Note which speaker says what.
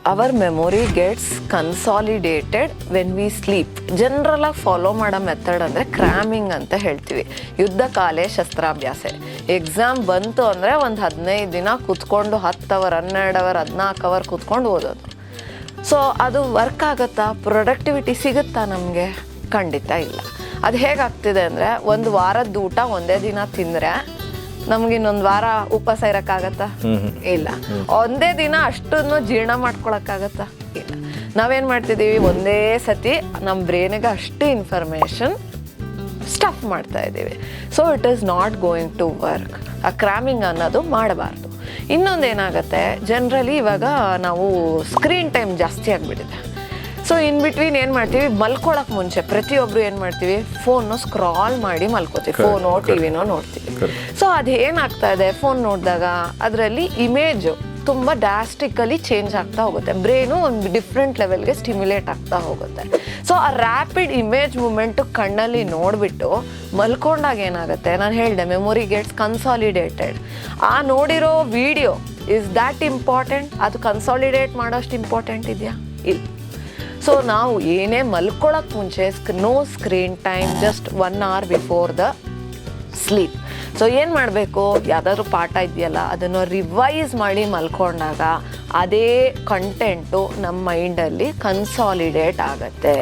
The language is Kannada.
Speaker 1: Hour memory gets consolidated when we sleep. ಜನರಲಾಗಿ ಫಾಲೋ ಮಾಡೋ ಮೆಥಡ್ ಅಂದರೆ ಕ್ರಾಮಿಂಗ್ ಅಂತ ಹೇಳ್ತೀವಿ. ಯುದ್ಧ ಕಾಲೇ ಶಸ್ತ್ರಾಭ್ಯಾಸ. ಎಕ್ಸಾಮ್ ಬಂತು ಅಂದರೆ ಒಂದು 15 ದಿನ ಕೂತ್ಕೊಂಡು 10 ಅವರ್ 12 ಅವರ್ 14 ಅವರ್ ಕೂತ್ಕೊಂಡು ಓದೋದು. ಸೊ ಅದು ವರ್ಕ್ ಆಗುತ್ತಾ? ಪ್ರೊಡಕ್ಟಿವಿಟಿ ಸಿಗುತ್ತಾ ನಮಗೆ? ಖಂಡಿತ ಇಲ್ಲ. ಅದು ಹೇಗಾಗ್ತಿದೆ ಅಂದರೆ, ಒಂದು ವಾರದ ಊಟ ಒಂದೇ ದಿನ ತಿಂದರೆ ನಮ್ಗೆ ಇನ್ನೊಂದು ವಾರ ಉಪವಾಸ ಇರೋಕ್ಕಾಗತ್ತಾ? ಇಲ್ಲ. ಒಂದೇ ದಿನ ಅಷ್ಟನ್ನು ಜೀರ್ಣ ಮಾಡ್ಕೊಳಕ್ಕಾಗತ್ತಾ? ಇಲ್ಲ. ನಾವೇನು ಮಾಡ್ತಿದ್ದೀವಿ, ಒಂದೇ ಸತಿ ನಮ್ಮ ಬ್ರೈನಿಗೆ ಅಷ್ಟು ಇನ್ಫಾರ್ಮೇಷನ್ ಸ್ಟಫ್ ಮಾಡ್ತಾ ಇದ್ದೀವಿ. So it is not going to work. ಆ ಕ್ರಾಮಿಂಗ್ ಅನ್ನೋದು ಮಾಡಬಾರ್ದು. ಇನ್ನೊಂದು ಏನಾಗುತ್ತೆ, ಜನರಲಿ ಇವಾಗ ನಾವು ಸ್ಕ್ರೀನ್ ಟೈಮ್ ಜಾಸ್ತಿ ಆಗಿಬಿಟ್ಟಿದೆ. ಸೊ ಇನ್ ಬಿಟ್ವೀನ್ ಏನು ಮಾಡ್ತೀವಿ, ಮಲ್ಕೊಳಕ್ಕೆ ಮುಂಚೆ ಪ್ರತಿಯೊಬ್ಬರು ಏನು ಮಾಡ್ತೀವಿ, ಫೋನು ಸ್ಕ್ರಾಲ್ ಮಾಡಿ ಮಲ್ಕೋತೀವಿ, ಫೋನೋ ಟಿವಿನೋ ನೋಡ್ತೀವಿ. ಸೊ ಅದು ಏನಾಗ್ತಾ ಇದೆ, ಫೋನ್ ನೋಡಿದಾಗ ಅದರಲ್ಲಿ ಇಮೇಜು ತುಂಬ ಡ್ರಾಸ್ಟಿಕಲಿ ಚೇಂಜ್ ಆಗ್ತಾ ಹೋಗುತ್ತೆ. ಬ್ರೈನು ಒಂದು ಡಿಫ್ರೆಂಟ್ ಲೆವೆಲ್ಗೆ ಸ್ಟಿಮ್ಯುಲೇಟ್ ಆಗ್ತಾ ಹೋಗುತ್ತೆ. ಸೊ ಆ ರ್ಯಾಪಿಡ್ ಇಮೇಜ್ ಮೂಮೆಂಟು ಕಣ್ಣಲ್ಲಿ ನೋಡಿಬಿಟ್ಟು ಮಲ್ಕೊಂಡಾಗ ಏನಾಗುತ್ತೆ, ನಾನು ಹೇಳಿದೆ ಮೆಮೊರಿ ಗೆಟ್ಸ್ ಕನ್ಸಾಲಿಡೇಟೆಡ್. ಆ ನೋಡಿರೋ ವಿಡಿಯೋ ಇಸ್ ದ್ಯಾಟ್ ಇಂಪಾರ್ಟೆಂಟ್? ಅದು ಕನ್ಸಾಲಿಡೇಟ್ ಮಾಡೋಷ್ಟು ಇಂಪಾರ್ಟೆಂಟ್ ಇದೆಯಾ? ಇಲ್ಲ. ಸೊ ನಾವು ಏನೇ ಮಲ್ಕೊಳ್ಳೋಕೆ ಮುಂಚೆ no screen time, just 1 hour before the sleep. So ಏನು ಮಾಡಬೇಕು, ಯಾವುದಾದ್ರೂ ಪಾಠ ಇದೆಯಲ್ಲ ಅದನ್ನು ರಿವೈಸ್ ಮಾಡಿ ಮಲ್ಕೊಂಡಾಗ ಅದೇ ಕಂಟೆಂಟು ನಮ್ಮ ಮೈಂಡಲ್ಲಿ ಕನ್ಸಾಲಿಡೇಟ್ ಆಗುತ್ತೆ.